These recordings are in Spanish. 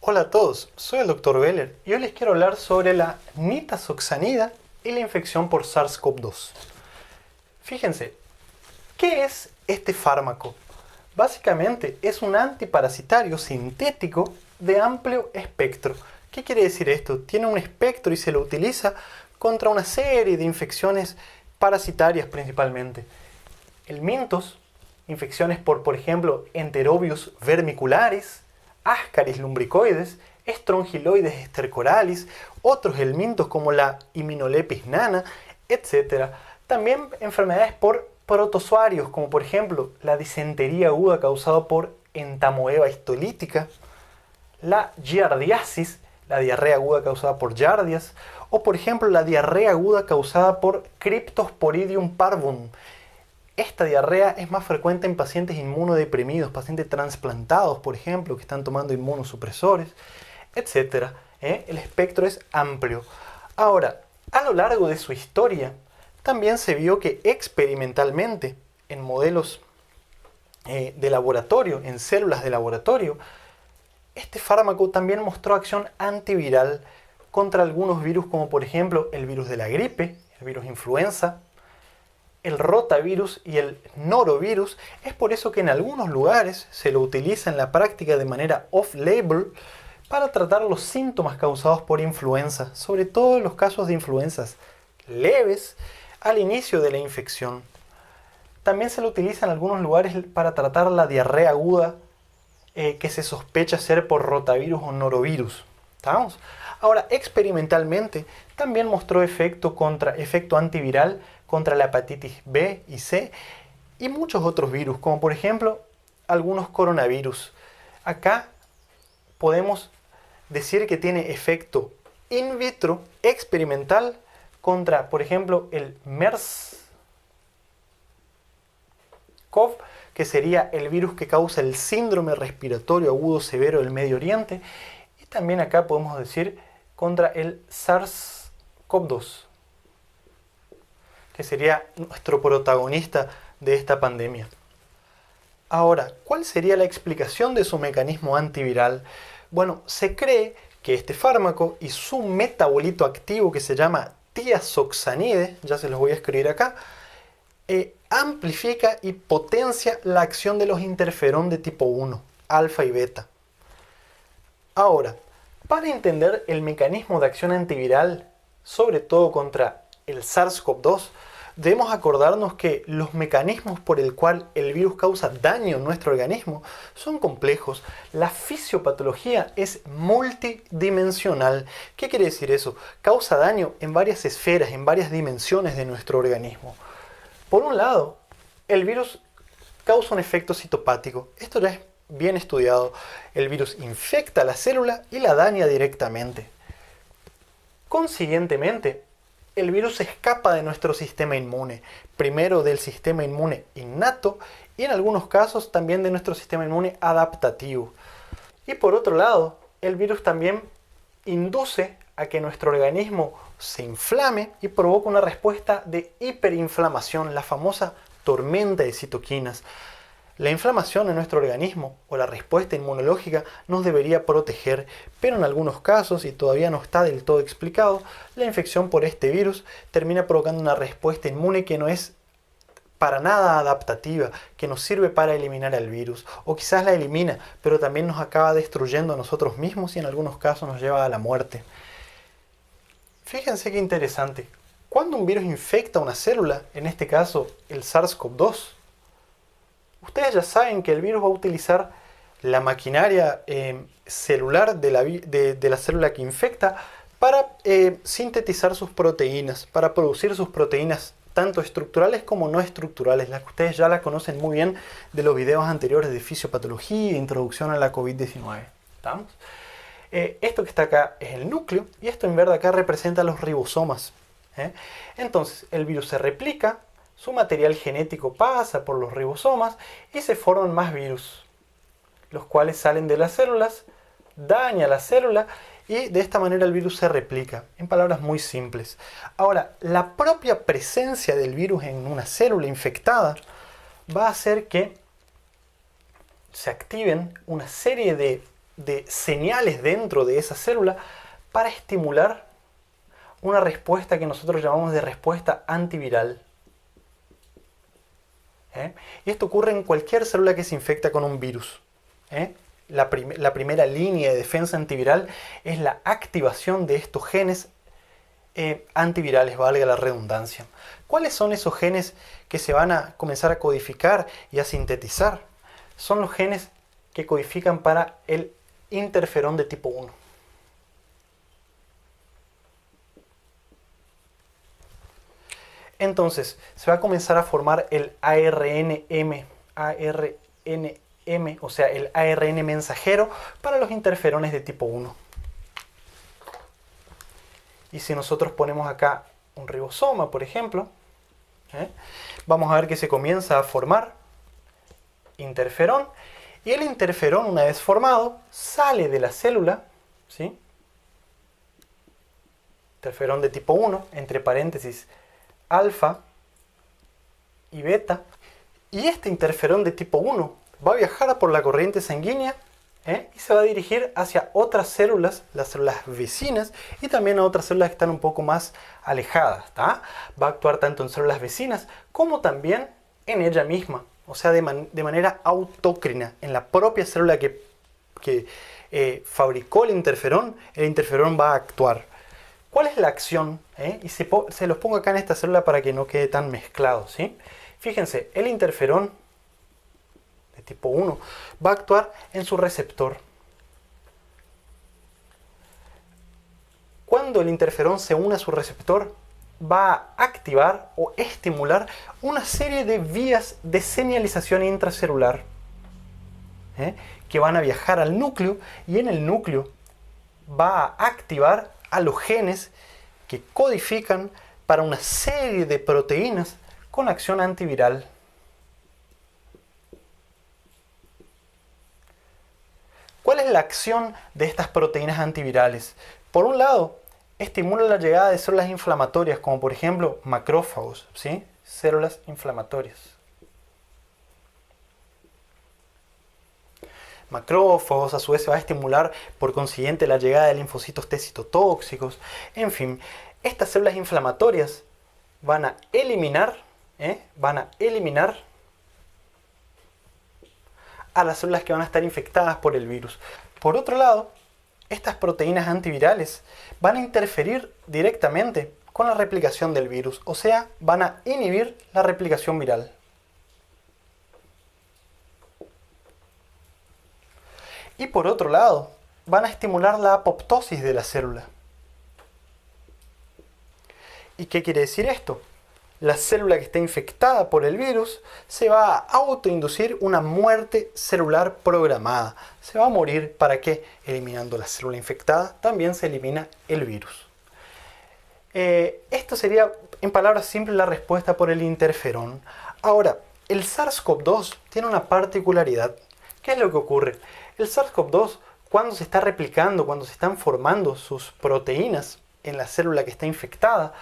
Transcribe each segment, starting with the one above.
Hola a todos, soy el Dr. Beller y hoy les quiero hablar sobre la nitazoxanida y la infección por SARS-CoV-2. Fíjense, ¿qué es este fármaco? Básicamente es un antiparasitario sintético de amplio espectro. ¿Qué quiere decir esto? Tiene un espectro y se lo utiliza contra una serie de infecciones parasitarias principalmente. El mintos, infecciones por ejemplo, Enterobius vermicularis, Ascaris lumbricoides, Strongyloides stercoralis, otros helmintos como la Immunolepis nana, etc. También enfermedades por protozoarios, como por ejemplo la disentería aguda causada por Entamoeba histolítica, la giardiasis, la diarrea aguda causada por giardias, o por ejemplo la diarrea aguda causada por Cryptosporidium parvum. Esta diarrea es más frecuente en pacientes inmunodeprimidos, pacientes trasplantados, por ejemplo, que están tomando inmunosupresores, etc. El espectro es amplio. Ahora, a lo largo de su historia, también se vio que experimentalmente, en modelos de laboratorio, en células de laboratorio, este fármaco también mostró acción antiviral contra algunos virus, como por ejemplo el virus de la gripe, el virus influenza, el rotavirus y el norovirus. Es por eso que en algunos lugares se lo utiliza en la práctica de manera off-label para tratar los síntomas causados por influenza, sobre todo en los casos de influencias leves al inicio de la infección. También se lo utiliza en algunos lugares para tratar la diarrea aguda que se sospecha ser por rotavirus o norovirus. ¿Estamos? Ahora, experimentalmente también mostró efecto antiviral contra la hepatitis B y C y muchos otros virus, como por ejemplo algunos coronavirus. Acá podemos decir que tiene efecto in vitro experimental contra, por ejemplo, el MERS-CoV, que sería el virus que causa el síndrome respiratorio agudo severo del Medio Oriente, y también acá podemos decir contra el SARS-CoV-2, que sería nuestro protagonista de esta pandemia. Ahora, ¿cuál sería la explicación de su mecanismo antiviral? Bueno, se cree que este fármaco y su metabolito activo que se llama tiazoxanide, ya se los voy a escribir acá, amplifica y potencia la acción de los interferón de tipo 1, alfa y beta. Ahora, para entender el mecanismo de acción antiviral, sobre todo contra el SARS-CoV-2, debemos acordarnos que los mecanismos por el cual el virus causa daño en nuestro organismo son complejos. La fisiopatología es multidimensional. ¿Qué quiere decir eso? Causa daño en varias esferas, en varias dimensiones de nuestro organismo. Por un lado, el virus causa un efecto citopático. Esto ya es bien estudiado. El virus infecta la célula y la daña directamente. Consiguientemente, el virus escapa de nuestro sistema inmune, primero del sistema inmune innato y en algunos casos también de nuestro sistema inmune adaptativo. Y por otro lado, el virus también induce a que nuestro organismo se inflame y provoca una respuesta de hiperinflamación, la famosa tormenta de citoquinas. La inflamación en nuestro organismo o la respuesta inmunológica nos debería proteger, pero en algunos casos, y todavía no está del todo explicado, la infección por este virus termina provocando una respuesta inmune que no es para nada adaptativa, que nos sirve para eliminar al virus, o quizás la elimina, pero también nos acaba destruyendo a nosotros mismos y en algunos casos nos lleva a la muerte. Fíjense qué interesante. Cuando un virus infecta una célula, en este caso el SARS-CoV-2, ustedes ya saben que el virus va a utilizar la maquinaria celular de la célula que infecta para sintetizar sus proteínas, para producir sus proteínas tanto estructurales como no estructurales, las que ustedes ya la conocen muy bien de los videos anteriores de fisiopatología e introducción a la COVID-19. ¿Estamos? Esto que está acá es el núcleo y esto en verde acá representa los ribosomas. Entonces el virus se replica, su material genético pasa por los ribosomas y se forman más virus, los cuales salen de las células, dañan la célula y de esta manera el virus se replica, en palabras muy simples. Ahora, la propia presencia del virus en una célula infectada va a hacer que se activen una serie de de señales dentro de esa célula para estimular una respuesta que nosotros llamamos de respuesta antiviral. Y esto ocurre en cualquier célula que se infecta con un virus. La primera línea de defensa antiviral es la activación de estos genes antivirales, valga la redundancia. ¿Cuáles son esos genes que se van a comenzar a codificar y a sintetizar? Son los genes que codifican para el interferón de tipo 1. Entonces, se va a comenzar a formar el ARNM, o sea, el ARN mensajero para los interferones de tipo 1. Y si nosotros ponemos acá un ribosoma, por ejemplo, vamos a ver que se comienza a formar interferón. Y el interferón, una vez formado, sale de la célula, ¿sí? Interferón de tipo 1, entre paréntesis, alfa y beta. Y este interferón de tipo 1 va a viajar por la corriente sanguínea y se va a dirigir hacia otras células, las células vecinas, y también a otras células que están un poco más alejadas. Va a actuar tanto en células vecinas como también en ella misma, o sea, de manera autócrina, en la propia célula que fabricó el interferón va a actuar. ¿Cuál es la acción? Y se los pongo acá en esta célula para que no quede tan mezclado, ¿sí? Fíjense, el interferón de tipo 1 va a actuar en su receptor. Cuando el interferón se une a su receptor, va a activar o estimular una serie de vías de señalización intracelular que van a viajar al núcleo, y en el núcleo va a activar a los genes que codifican para una serie de proteínas con acción antiviral. ¿Cuál es la acción de estas proteínas antivirales? Por un lado, estimula la llegada de células inflamatorias, como por ejemplo macrófagos, ¿sí? Células inflamatorias. Macrófagos a su vez va a estimular por consiguiente la llegada de linfocitos T citotóxicos. En fin, estas células inflamatorias van a eliminar a las células que van a estar infectadas por el virus. Por otro lado, estas proteínas antivirales van a interferir directamente con la replicación del virus, o sea, van a inhibir la replicación viral. Y por otro lado, van a estimular la apoptosis de la célula. ¿Y qué quiere decir esto? La célula que está infectada por el virus se va a autoinducir una muerte celular programada. Se va a morir. ¿Para qué? Eliminando la célula infectada, también se elimina el virus. Esto sería, en palabras simples, la respuesta por el interferón. Ahora, el SARS-CoV-2 tiene una particularidad. ¿Qué es lo que ocurre? El SARS-CoV-2, cuando se está replicando, cuando se están formando sus proteínas en la célula que está infectada,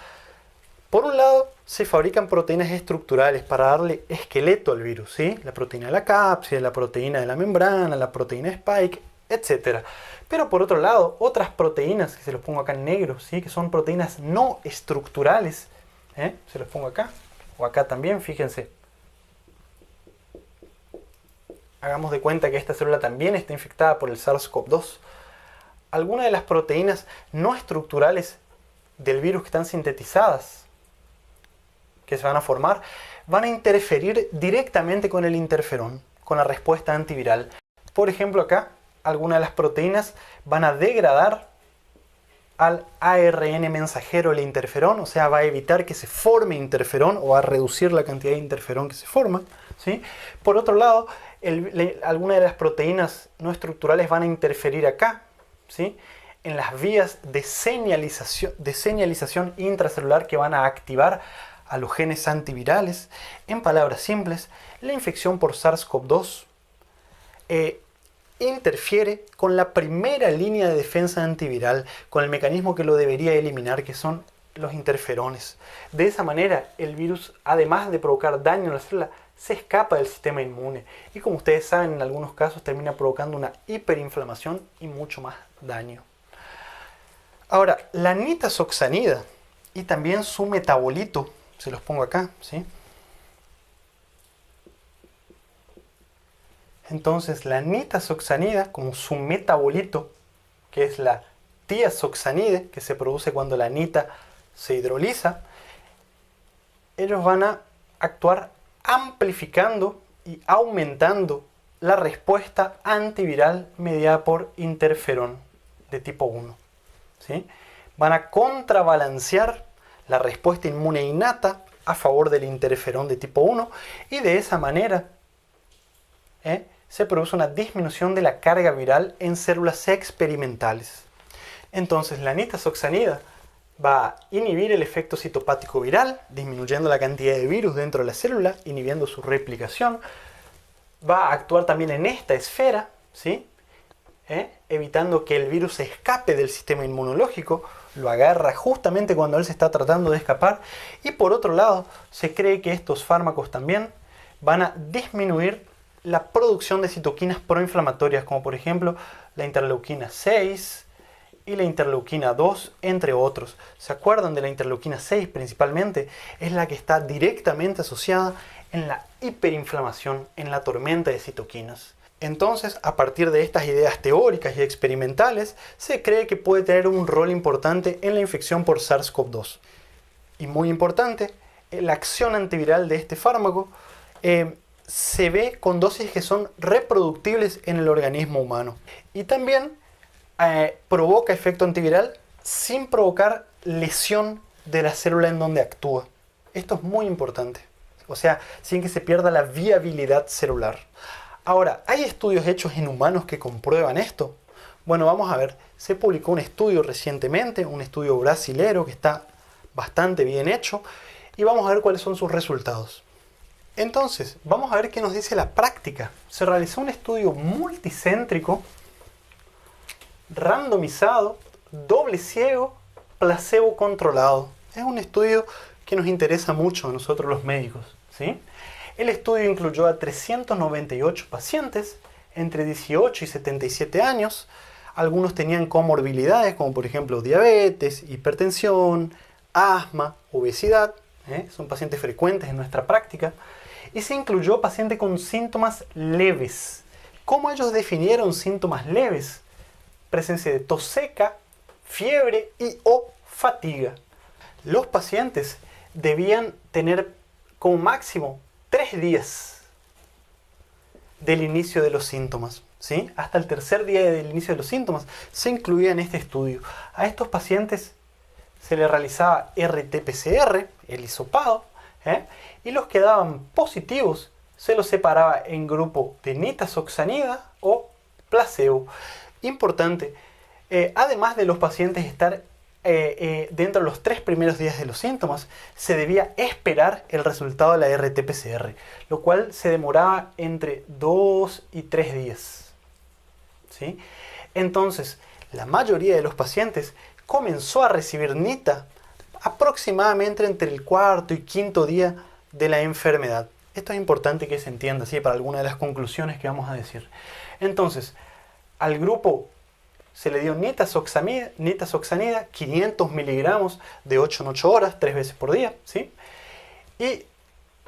por un lado, se fabrican proteínas estructurales para darle esqueleto al virus, ¿sí? La proteína de la cápside, la proteína de la membrana, la proteína spike, etc. Pero por otro lado, otras proteínas, que se los pongo acá en negro, ¿sí? Que son proteínas no estructurales, se los pongo acá, o acá también, fíjense. Hagamos de cuenta que esta célula también está infectada por el SARS-CoV-2. Algunas de las proteínas no estructurales del virus que están sintetizadas, que se van a formar, van a interferir directamente con el interferón, con la respuesta antiviral. Por ejemplo, acá, algunas de las proteínas van a degradar al ARN mensajero, el interferón, o sea, va a evitar que se forme interferón o va a reducir la cantidad de interferón que se forma, ¿sí? Por otro lado, algunas de las proteínas no estructurales van a interferir acá, ¿sí? En las vías de señalización intracelular que van a activar a los genes antivirales. En palabras simples, la infección por SARS-CoV-2 interfiere con la primera línea de defensa antiviral, con el mecanismo que lo debería eliminar, que son los interferones. De esa manera, el virus, además de provocar daño a la célula, se escapa del sistema inmune y, como ustedes saben, en algunos casos termina provocando una hiperinflamación y mucho más daño. Ahora, la nitazoxanida y también su metabolito, se los pongo acá, ¿sí? Entonces, la nitazoxanida, como su metabolito, que es la tiazoxanide, que se produce cuando la nita se hidroliza, ellos van a actuar amplificando y aumentando la respuesta antiviral mediada por interferón de tipo 1. ¿Sí? Van a contrabalancear la respuesta inmune innata a favor del interferón de tipo 1 y de esa manera se produce una disminución de la carga viral en células experimentales. Entonces la nitazoxanida va a inhibir el efecto citopático viral, disminuyendo la cantidad de virus dentro de la célula, inhibiendo su replicación. Va a actuar también en esta esfera, ¿sí? Evitando que el virus se escape del sistema inmunológico, lo agarra justamente cuando él se está tratando de escapar. Y por otro lado, se cree que estos fármacos también van a disminuir la producción de citoquinas proinflamatorias, como por ejemplo la interleuquina 6 y la interleuquina 2, entre otros. ¿Se acuerdan de la interleuquina 6 principalmente? Es la que está directamente asociada en la hiperinflamación, en la tormenta de citoquinas. Entonces, a partir de estas ideas teóricas y experimentales, se cree que puede tener un rol importante en la infección por SARS-CoV-2. Y muy importante, la acción antiviral de este fármaco se ve con dosis que son reproductibles en el organismo humano. Y también provoca efecto antiviral sin provocar lesión de la célula en donde actúa. Esto es muy importante. O sea, sin que se pierda la viabilidad celular. Ahora, ¿hay estudios hechos en humanos que comprueban esto? Bueno, vamos a ver. Se publicó un estudio recientemente, un estudio brasilero que está bastante bien hecho, y vamos a ver cuáles son sus resultados. Entonces, vamos a ver qué nos dice la práctica. Se realizó un estudio multicéntrico, randomizado, doble ciego, placebo controlado. Es un estudio que nos interesa mucho a nosotros los médicos, ¿sí? El estudio incluyó a 398 pacientes entre 18 y 77 años. Algunos tenían comorbilidades como por ejemplo diabetes, hipertensión, asma, obesidad. Son pacientes frecuentes en nuestra práctica. Y se incluyó pacientes con síntomas leves. ¿Cómo ellos definieron síntomas leves? Presencia de tos seca, fiebre y o fatiga. Los pacientes debían tener como máximo 3 días del inicio de los síntomas, ¿sí? Hasta el tercer día del inicio de los síntomas se incluía en este estudio. A estos pacientes se les realizaba RT-PCR, el hisopado, y los que daban positivos se los separaba en grupo de nitazoxanida o placebo. Importante, además de los pacientes estar dentro de los 3 primeros días de los síntomas, se debía esperar el resultado de la RT-PCR, lo cual se demoraba entre 2 y 3 días. ¿Sí? Entonces, la mayoría de los pacientes comenzó a recibir nita aproximadamente entre el 4.º y 5.º día de la enfermedad. Esto es importante que se entienda, ¿sí? Para alguna de las conclusiones que vamos a decir. Entonces, al grupo se le dio nitazoxanida 500 miligramos de 8 en 8 horas, 3 veces por día, ¿sí? Y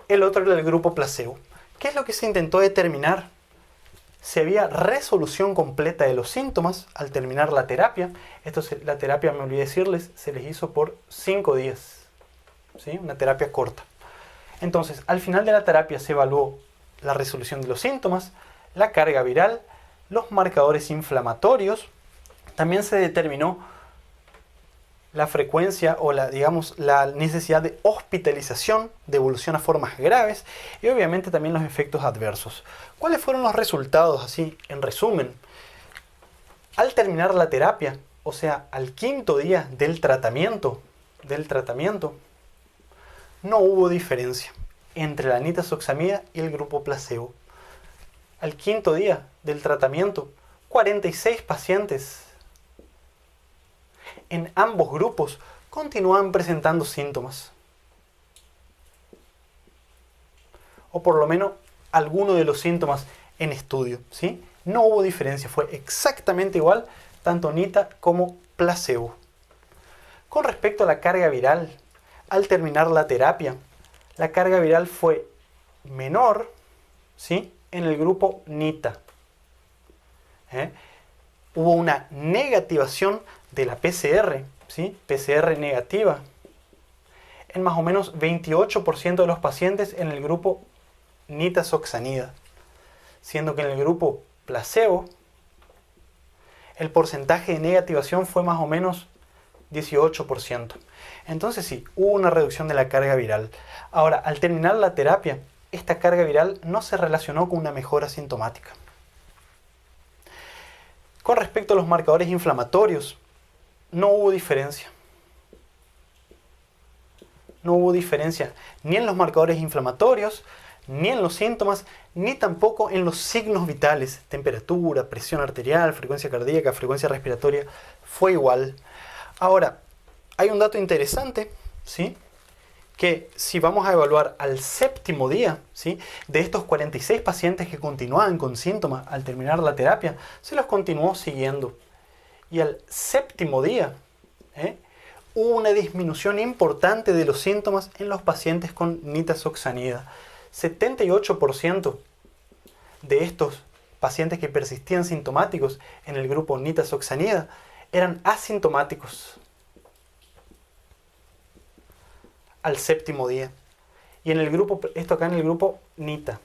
el otro era el grupo placebo. ¿Qué es lo que se intentó determinar? Si había resolución completa de los síntomas al terminar la terapia. La terapia, me olvidé decirles, se les hizo por 5 días, ¿sí? Una terapia corta. Entonces, al final de la terapia se evaluó la resolución de los síntomas, la carga viral, los marcadores inflamatorios. También se determinó la frecuencia o la necesidad de hospitalización, de evolución a formas graves y obviamente también los efectos adversos. ¿Cuáles fueron los resultados así en resumen? Al terminar la terapia, o sea, al 5.º día del tratamiento, no hubo diferencia entre la nitazoxanida y el grupo placebo. Al 5.º día del tratamiento, 46 pacientes en ambos grupos continuaban presentando síntomas. o por lo menos alguno de los síntomas en estudio, ¿sí? No hubo diferencia, fue exactamente igual tanto nita como placebo. Con respecto a la carga viral, al terminar la terapia, la carga viral fue menor, ¿sí?, en el grupo nita. Hubo una negativación de la PCR, ¿sí?, PCR negativa, en más o menos 28% de los pacientes en el grupo nitazoxanida, siendo que en el grupo placebo el porcentaje de negativación fue más o menos 18%. Entonces sí, hubo una reducción de la carga viral. Ahora, al terminar la terapia, esta carga viral no se relacionó con una mejora sintomática. Con respecto a los marcadores inflamatorios, no hubo diferencia. No hubo diferencia ni en los marcadores inflamatorios, ni en los síntomas, ni tampoco en los signos vitales. Temperatura, presión arterial, frecuencia cardíaca, frecuencia respiratoria, fue igual. Ahora, hay un dato interesante, ¿sí?, que si vamos a evaluar al séptimo día, ¿sí?, de estos 46 pacientes que continuaban con síntomas al terminar la terapia, se los continuó siguiendo. Y al séptimo día, hubo una disminución importante de los síntomas en los pacientes con nitazoxanida. 78% de estos pacientes que persistían sintomáticos en el grupo nitazoxanida eran asintomáticos al séptimo día. Y en el grupo, esto acá en el grupo nita.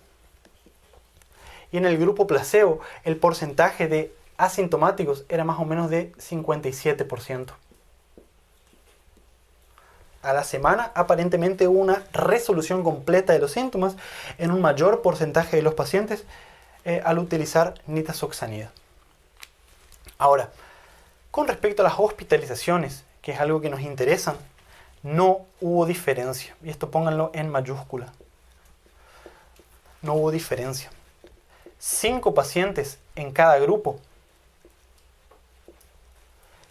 Y en el grupo placebo, el porcentaje de asintomáticos era más o menos de 57%. A la semana, aparentemente hubo una resolución completa de los síntomas en un mayor porcentaje de los pacientes al utilizar nitazoxanida. Ahora, con respecto a las hospitalizaciones, que es algo que nos interesa, no hubo diferencia. Y esto pónganlo en mayúscula. No hubo diferencia. 5 pacientes en cada grupo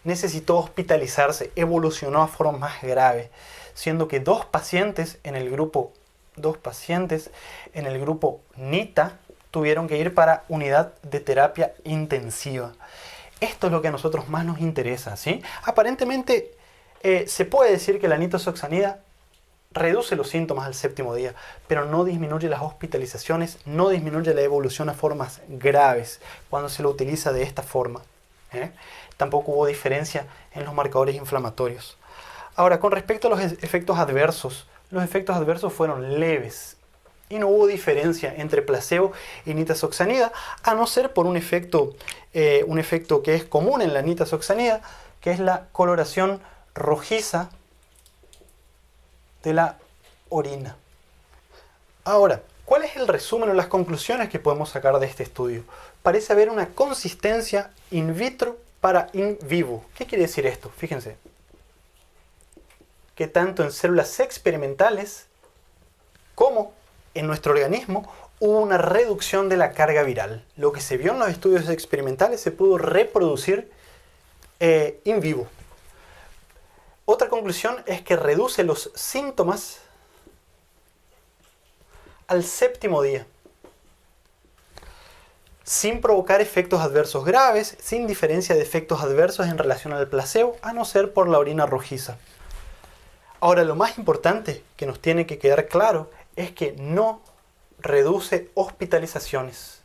necesitó hospitalizarse, evolucionó a forma más grave, siendo que 2 pacientes en el grupo NITA tuvieron que ir para unidad de terapia intensiva. Esto es lo que a nosotros más nos interesa, ¿sí? Aparentemente se puede decir que la nitazoxanida reduce los síntomas al séptimo día, pero no disminuye las hospitalizaciones, no disminuye la evolución a formas graves cuando se lo utiliza de esta forma. Tampoco hubo diferencia en los marcadores inflamatorios. Ahora, con respecto a los efectos adversos, los efectos adversos fueron leves y no hubo diferencia entre placebo y nitazoxanida, a no ser por un efecto que es común en la nitazoxanida, que es la coloración rojiza de la orina. Ahora, ¿cuál es el resumen o las conclusiones que podemos sacar de este estudio? Parece haber una consistencia in vitro para in vivo. ¿Qué quiere decir esto? Fíjense que tanto en células experimentales como en nuestro organismo hubo una reducción de la carga viral. Lo que se vio en los estudios experimentales se pudo reproducir in vivo. Otra conclusión es que reduce los síntomas al séptimo día, sin provocar efectos adversos graves, sin diferencia de efectos adversos en relación al placebo, a no ser por la orina rojiza. Ahora, lo más importante que nos tiene que quedar claro es que no reduce hospitalizaciones.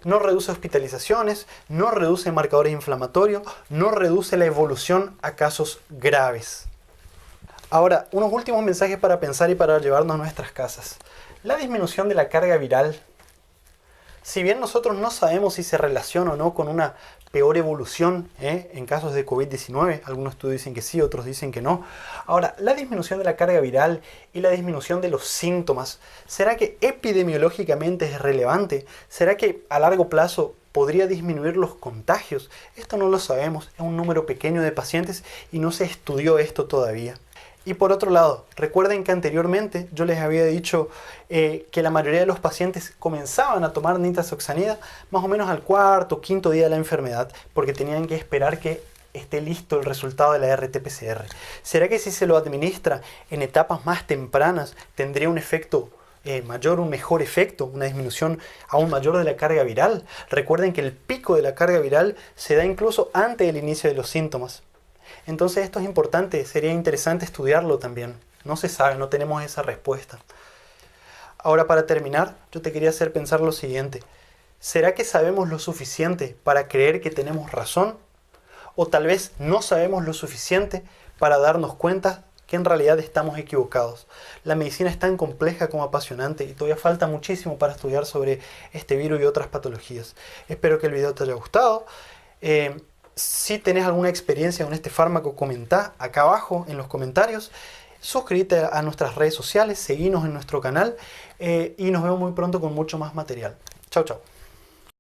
No reduce hospitalizaciones, no reduce marcadores inflamatorios, no reduce la evolución a casos graves. Ahora, unos últimos mensajes para pensar y para llevarnos a nuestras casas. La disminución de la carga viral, si bien nosotros no sabemos si se relaciona o no con una peor evolución en casos de COVID-19, algunos estudios dicen que sí, otros dicen que no. Ahora, la disminución de la carga viral y la disminución de los síntomas, ¿será que epidemiológicamente es relevante? ¿Será que a largo plazo podría disminuir los contagios? Esto no lo sabemos, es un número pequeño de pacientes y no se estudió esto todavía. Y por otro lado, recuerden que anteriormente yo les había dicho que la mayoría de los pacientes comenzaban a tomar nitazoxanida más o menos al cuarto o quinto día de la enfermedad, porque tenían que esperar que esté listo el resultado de la RT-PCR? ¿Será que si se lo administra en etapas más tempranas tendría un efecto mayor, un mejor efecto, una disminución aún mayor de la carga viral? Recuerden que el pico de la carga viral se da incluso antes del inicio de los síntomas. Entonces esto es importante, sería interesante estudiarlo también. No se sabe, no tenemos esa respuesta. Ahora, para terminar, yo te quería hacer pensar lo siguiente. ¿Será que sabemos lo suficiente para creer que tenemos razón? ¿O tal vez no sabemos lo suficiente para darnos cuenta que en realidad estamos equivocados? La medicina es tan compleja como apasionante y todavía falta muchísimo para estudiar sobre este virus y otras patologías. Espero que el video te haya gustado. Si tenés alguna experiencia con este fármaco, comenta acá abajo en los comentarios. Suscríbete a nuestras redes sociales, seguinos en nuestro canal y nos vemos muy pronto con mucho más material. Chao, chao.